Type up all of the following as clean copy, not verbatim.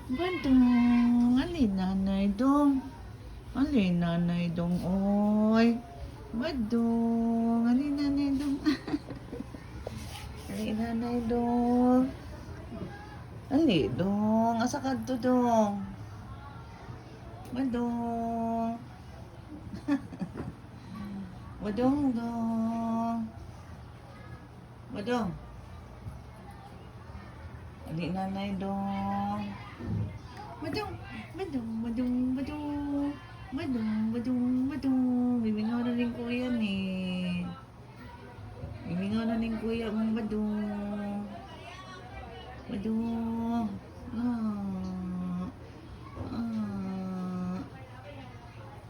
Badong, alin nanay dong. Alin nanay dong, oy. Badong, alin nanay dong. Alin nanay dong. Alin dong, asa ka to dong. Badong. Badong dong. Badong. Alin nanay dong. Badong, badong, badong, badong. Badong, badong, badong. Bimingaw na rin kuya ni. Bimingaw na rin kuya mong badong. Badong. Ah. Ah.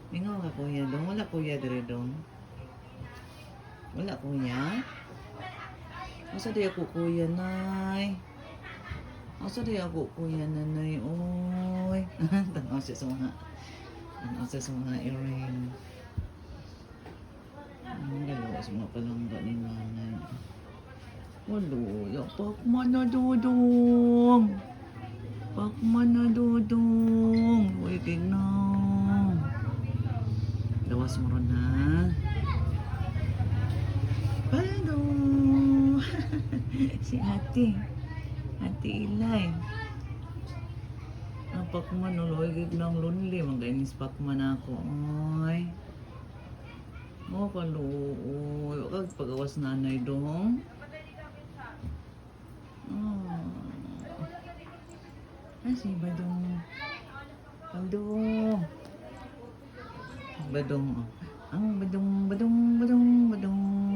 Mingaw ka kuya dong. Wala kuya dire dong. Wala kuya. Asa di ako kuya nay. Asa di ako kuya nanay. Oy. Tanaw siya sa mga. Tanaw siya sa mga earring. Ang dalawa sa mga palangga ni nanay. Walo. Pakman na dudong. Pakman na dudong. Uy, tignan. Lawas mo ron ha. Hello. Si ate. Ate Ilay. Ang pakman uloy gig ng lonely. Magainis pakman ako. Oy. Mo kaluoy. Wag pagawas nanay dong. Oh. Si Badong. Badong. Badong. Ang badong, badong, badong, badong.